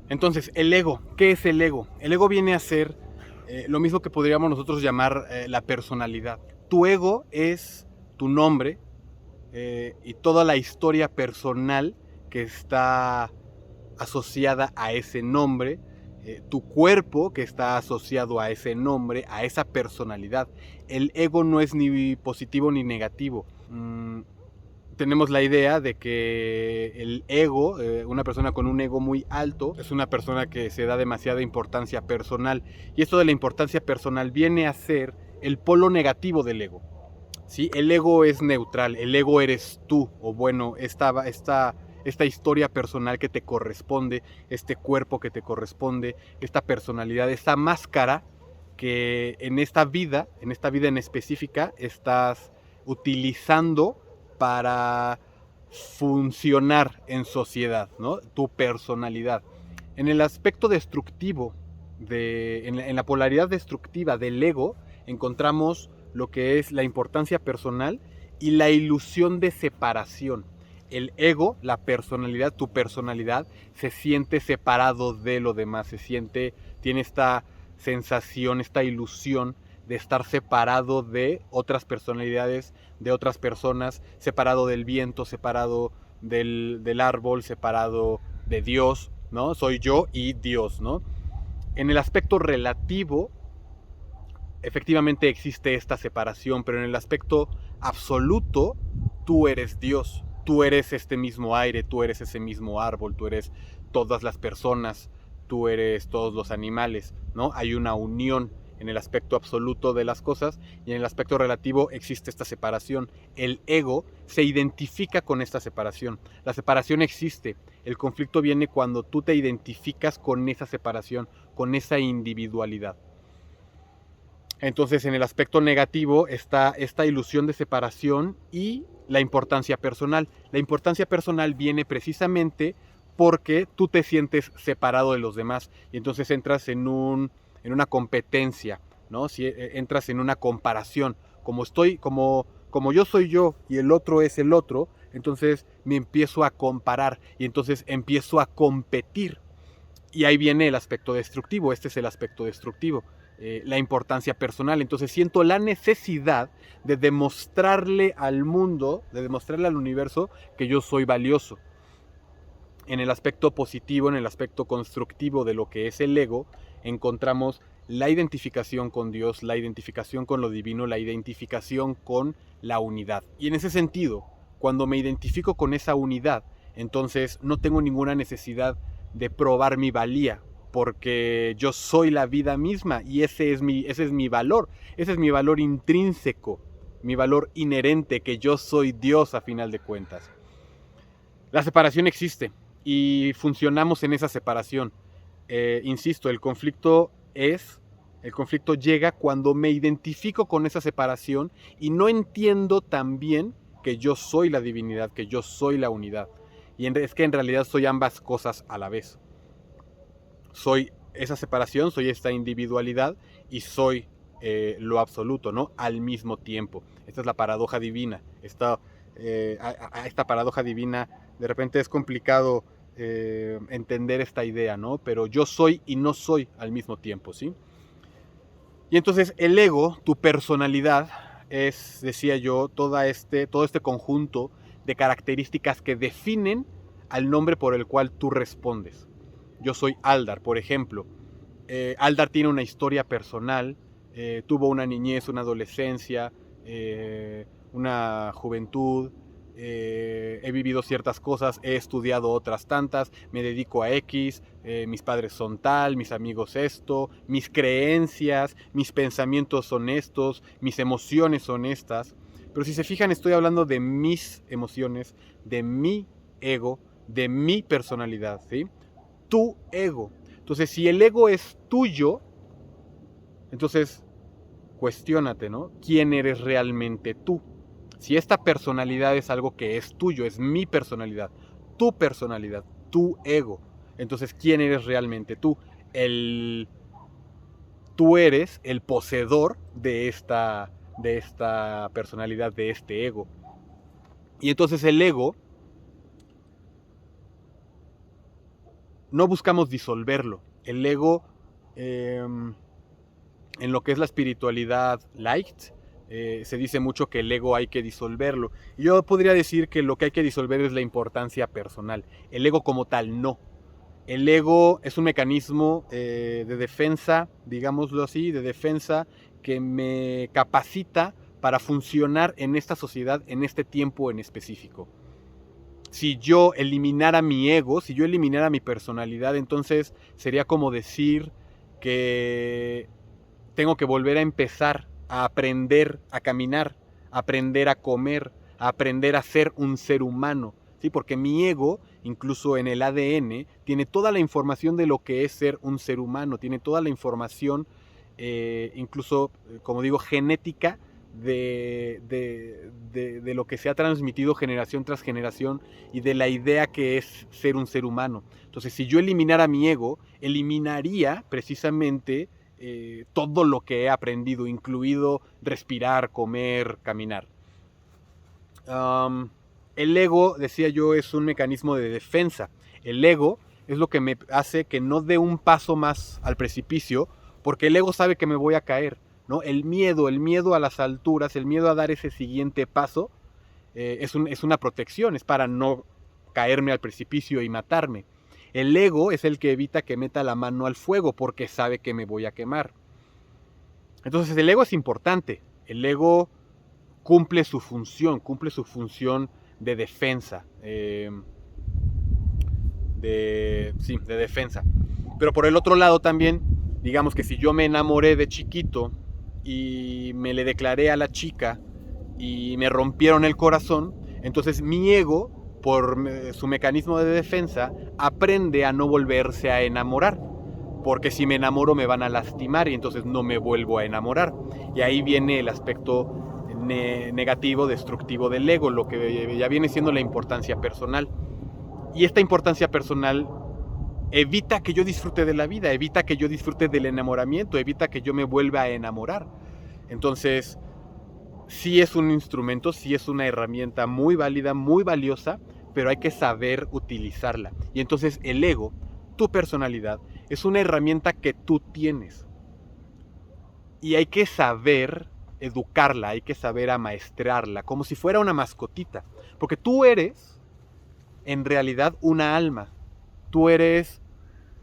Entonces, el ego, ¿qué es el ego? El ego viene a ser lo mismo que podríamos nosotros llamar la personalidad. Tu ego es tu nombre y toda la historia personal que está asociada a ese nombre, tu cuerpo que está asociado a ese nombre, a esa personalidad. El ego no es ni positivo ni negativo. Tenemos la idea de que el ego, una persona con un ego muy alto, es una persona que se da demasiada importancia personal. Y esto de la importancia personal viene a ser el polo negativo del ego. ¿Sí? El ego es neutral, el ego eres tú, o bueno, esta historia personal que te corresponde, este cuerpo que te corresponde, esta personalidad, esta máscara que en esta vida en específica, estás utilizando para funcionar en sociedad, ¿no? Tu personalidad. En el aspecto destructivo, en la polaridad destructiva del ego, encontramos lo que es la importancia personal y la ilusión de separación. El ego, la personalidad, tu personalidad, se siente separado de lo demás, tiene esta sensación, esta ilusión de estar separado de otras personalidades, de otras personas, separado del viento, separado del árbol, separado de Dios, ¿no? Soy yo y Dios, ¿no? En el aspecto relativo, efectivamente existe esta separación, pero en el aspecto absoluto, tú eres Dios, tú eres este mismo aire, tú eres ese mismo árbol, tú eres todas las personas, tú eres todos los animales, ¿no? Hay una unión en el aspecto absoluto de las cosas y en el aspecto relativo existe esta separación. El ego se identifica con esta separación. La separación existe. El conflicto viene cuando tú te identificas con esa separación, con esa individualidad. Entonces, en el aspecto negativo está esta ilusión de separación y la importancia personal. La importancia personal viene precisamente porque tú te sientes separado de los demás y entonces entras en una competencia, ¿no? Si entras en una comparación, como yo soy yo y el otro es el otro, entonces me empiezo a comparar y entonces empiezo a competir. Y ahí viene el aspecto destructivo, este es el aspecto destructivo, la importancia personal. Entonces siento la necesidad de demostrarle al mundo, de demostrarle al universo que yo soy valioso. En el aspecto positivo, en el aspecto constructivo de lo que es el ego, encontramos la identificación con Dios, la identificación con lo divino, la identificación con la unidad. Y en ese sentido, cuando me identifico con esa unidad, entonces no tengo ninguna necesidad de probar mi valía, porque yo soy la vida misma y ese es mi valor, ese es mi valor intrínseco, mi valor inherente, que yo soy Dios a final de cuentas. La separación existe y funcionamos en esa separación. Insisto, el conflicto llega cuando me identifico con esa separación y no entiendo también que yo soy la divinidad, que yo soy la unidad. Y es que en realidad soy ambas cosas a la vez. Soy esa separación, soy esta individualidad y soy lo absoluto, ¿no? Al mismo tiempo. Esta es la paradoja divina. Esta paradoja divina, de repente es complicado entender esta idea, ¿no? Pero yo soy y no soy al mismo tiempo, ¿sí? Y entonces el ego, tu personalidad, es, decía yo, todo este conjunto de características que definen al nombre por el cual tú respondes. Yo soy Aldar, por ejemplo. Aldar tiene una historia personal, tuvo una niñez, una adolescencia, una juventud, he vivido ciertas cosas, he estudiado otras tantas, me dedico a X, mis padres son tal, mis amigos esto, mis creencias, mis pensamientos son estos, mis emociones son estas. Pero si se fijan, estoy hablando de mis emociones, de mi ego, de mi personalidad, ¿sí? Tu ego. Entonces, si el ego es tuyo, entonces cuestiónate, ¿no? ¿Quién eres realmente tú? Si esta personalidad es algo que es tuyo, es mi personalidad, tu ego, entonces ¿quién eres realmente tú? El, Tú eres el poseedor de esta personalidad, de este ego. Y entonces el ego no buscamos disolverlo. El ego, en lo que es la espiritualidad light, se dice mucho que el ego hay que disolverlo. Yo podría decir que lo que hay que disolver es la importancia personal. El ego como tal, no. El ego es un mecanismo de defensa, digámoslo así, de defensa que me capacita para funcionar en esta sociedad, en este tiempo en específico. Si yo eliminara mi ego, si yo eliminara mi personalidad, entonces sería como decir que tengo que volver a empezar a aprender a caminar, a aprender a comer, a aprender a ser un ser humano. ¿Sí? Porque mi ego, incluso en el ADN, tiene toda la información de lo que es ser un ser humano, tiene toda la información, incluso, como digo, genética de lo que se ha transmitido generación tras generación y de la idea que es ser un ser humano. Entonces, si yo eliminara mi ego, eliminaría precisamente todo lo que he aprendido, incluido respirar, comer, caminar. El ego, decía yo, es un mecanismo de defensa. El ego es lo que me hace que no dé un paso más al precipicio, porque el ego sabe que me voy a caer, ¿no? El miedo a las alturas, el miedo a dar ese siguiente paso, es una protección, es para no caerme al precipicio y matarme. El ego es el que evita que meta la mano al fuego, porque sabe que me voy a quemar. Entonces el ego es importante. El ego cumple su función de defensa. De defensa. Pero por el otro lado también, digamos que si yo me enamoré de chiquito y me le declaré a la chica y me rompieron el corazón, entonces mi ego, por su mecanismo de defensa, aprende a no volverse a enamorar. Porque si me enamoro me van a lastimar y entonces no me vuelvo a enamorar. Y ahí viene el aspecto negativo, destructivo del ego, lo que ya viene siendo la importancia personal. Y esta importancia personal evita que yo disfrute de la vida, evita que yo disfrute del enamoramiento, evita que yo me vuelva a enamorar. Entonces, sí es un instrumento, sí es una herramienta muy válida, muy valiosa, pero hay que saber utilizarla. Y entonces el ego, tu personalidad, es una herramienta que tú tienes. Y hay que saber educarla, hay que saber amaestrarla, como si fuera una mascotita. Porque tú eres, en realidad, una alma. Tú eres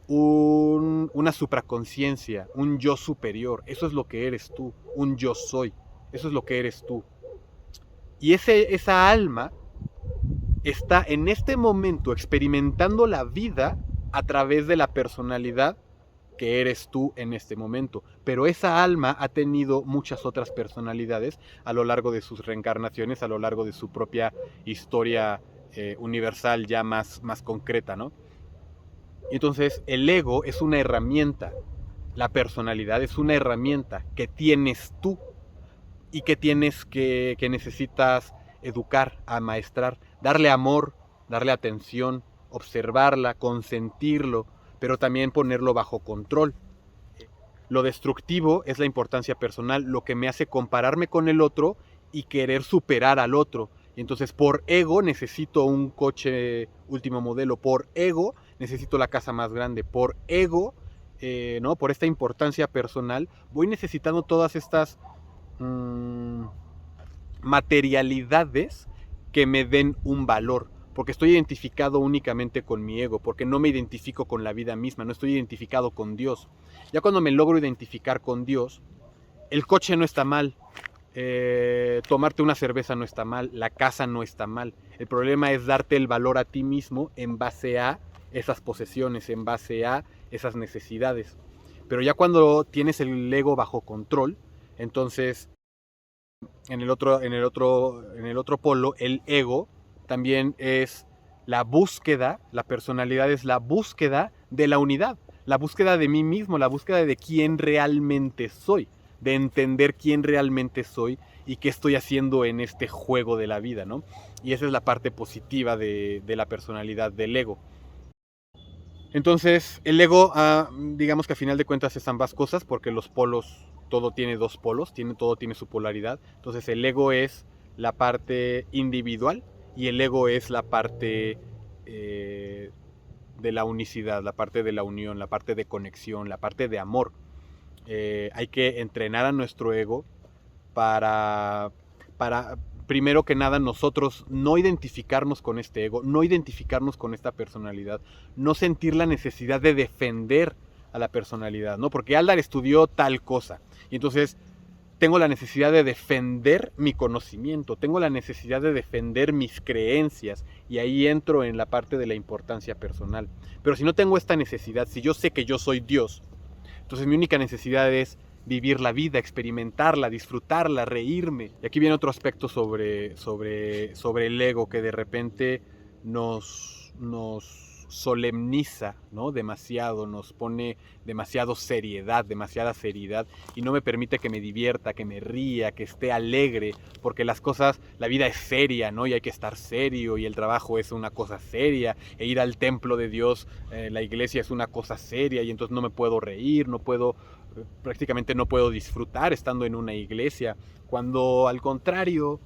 una supraconciencia, un yo superior. Eso es lo que eres tú, un yo soy. Eso es lo que eres tú. Y esa alma está en este momento experimentando la vida a través de la personalidad que eres tú en este momento. Pero esa alma ha tenido muchas otras personalidades a lo largo de sus reencarnaciones, a lo largo de su propia historia universal ya más concreta, ¿no? Entonces el ego es una herramienta, la personalidad es una herramienta que tienes tú y que necesitas educar, amaestrar, darle amor, darle atención, observarla, consentirlo, pero también ponerlo bajo control. Lo destructivo es la importancia personal, lo que me hace compararme con el otro y querer superar al otro. Y entonces por ego necesito un coche último modelo, por ego necesito la casa más grande, por ego, ¿no? Por esta importancia personal, voy necesitando todas estas materialidades que me den un valor, porque estoy identificado únicamente con mi ego, porque no me identifico con la vida misma, no estoy identificado con Dios. Ya cuando me logro identificar con Dios, el coche no está mal, tomarte una cerveza no está mal, la casa no está mal. El problema es darte el valor a ti mismo en base a esas posesiones, en base a esas necesidades. Pero ya cuando tienes el ego bajo control, entonces en el otro polo, el ego también es la búsqueda, la personalidad es la búsqueda de la unidad, la búsqueda de mí mismo, la búsqueda de quién realmente soy, de entender quién realmente soy y qué estoy haciendo en este juego de la vida, ¿no? Y esa es la parte positiva de la personalidad del ego. Entonces, el ego, digamos que a final de cuentas es ambas cosas, porque los polos, todo tiene dos polos, todo tiene su polaridad. Entonces, el ego es la parte individual y el ego es la parte de la unicidad, la parte de la unión, la parte de conexión, la parte de amor. Hay que entrenar a nuestro ego para primero que nada nosotros no identificarnos con este ego, no identificarnos con esta personalidad, no sentir la necesidad de defender a la personalidad, ¿no? Porque Aldar estudió tal cosa y entonces tengo la necesidad de defender mi conocimiento, tengo la necesidad de defender mis creencias y ahí entro en la parte de la importancia personal. Pero si no tengo esta necesidad, si yo sé que yo soy Dios, entonces mi única necesidad es vivir la vida, experimentarla, disfrutarla, reírme. Y aquí viene otro aspecto sobre el ego que de repente nos solemniza, ¿no? Demasiado, nos pone demasiada seriedad y no me permite que me divierta, que me ría, que esté alegre, porque las cosas, la vida es seria, ¿no? Y hay que estar serio y el trabajo es una cosa seria e ir al templo de Dios, la iglesia es una cosa seria y entonces no me puedo reír, prácticamente no puedo disfrutar estando en una iglesia, cuando al contrario,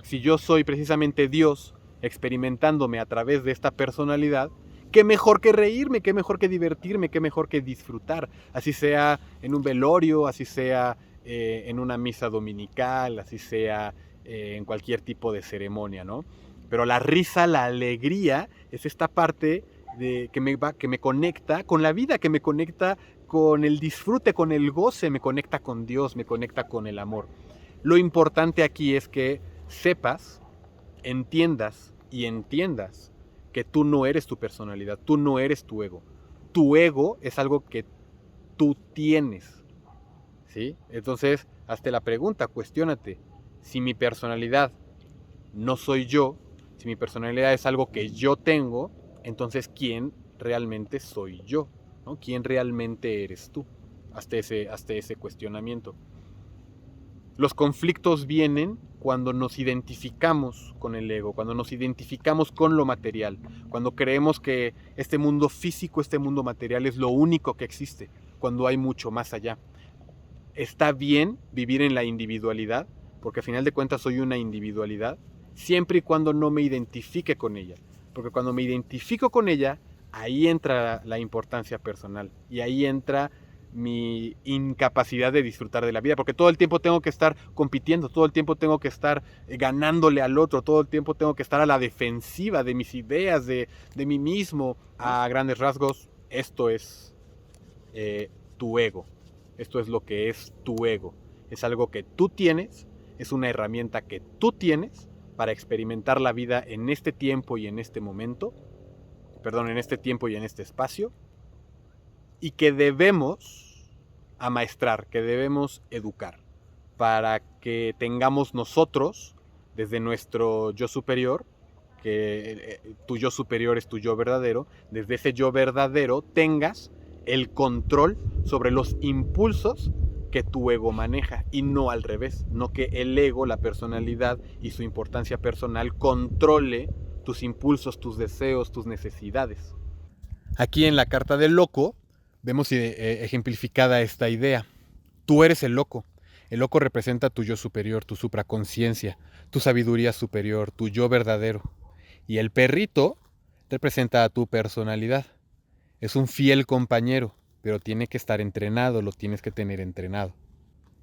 si yo soy precisamente Dios experimentándome a través de esta personalidad, qué mejor que reírme, qué mejor que divertirme, qué mejor que disfrutar, así sea en un velorio, así sea en una misa dominical, así sea en cualquier tipo de ceremonia, ¿no? Pero la risa, la alegría, es esta parte que me conecta con la vida, que me conecta con el disfrute, con el goce, me conecta con Dios, me conecta con el amor. Lo importante aquí es que sepas, entiendas y entiendas que tú no eres tu personalidad, tú no eres tu ego. Tu ego es algo que tú tienes, ¿sí? Entonces, hazte la pregunta, cuestiónate. Si mi personalidad no soy yo, si mi personalidad es algo que yo tengo, entonces ¿quién realmente soy yo? ¿No? ¿Quién realmente eres tú? Hazte ese cuestionamiento. Los conflictos vienen cuando nos identificamos con el ego, cuando nos identificamos con lo material, cuando creemos que este mundo físico, este mundo material es lo único que existe, cuando hay mucho más allá. Está bien vivir en la individualidad, porque al final de cuentas soy una individualidad, siempre y cuando no me identifique con ella, porque cuando me identifico con ella, ahí entra la importancia personal y ahí entra mi incapacidad de disfrutar de la vida, porque todo el tiempo tengo que estar compitiendo, todo el tiempo tengo que estar ganándole al otro, todo el tiempo tengo que estar a la defensiva de mis ideas, de mí mismo. A grandes rasgos, esto es tu ego, esto es lo que es tu ego, es algo que tú tienes, es una herramienta que tú tienes para experimentar la vida en este tiempo y en este momento, en este tiempo y en este espacio, y que debemos amaestrar, que debemos educar, para que tengamos nosotros, desde nuestro yo superior, que tu yo superior es tu yo verdadero, desde ese yo verdadero tengas el control sobre los impulsos que tu ego maneja y no al revés, no que el ego, la personalidad y su importancia personal controle tus impulsos, tus deseos, tus necesidades. Aquí en la carta del loco vemos ejemplificada esta idea. Tú eres el loco. El loco representa tu yo superior, tu supraconciencia, tu sabiduría superior, tu yo verdadero. Y el perrito representa a tu personalidad. Es un fiel compañero, pero tiene que estar entrenado, lo tienes que tener entrenado.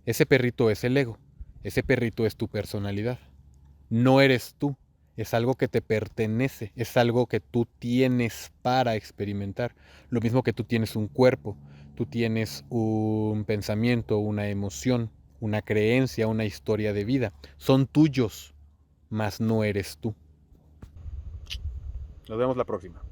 Ese perrito es el ego, ese perrito es tu personalidad. No eres tú, es algo que te pertenece, es algo que tú tienes para experimentar. Lo mismo que tú tienes un cuerpo, tú tienes un pensamiento, una emoción, una creencia, una historia de vida. Son tuyos, mas no eres tú. Nos vemos la próxima.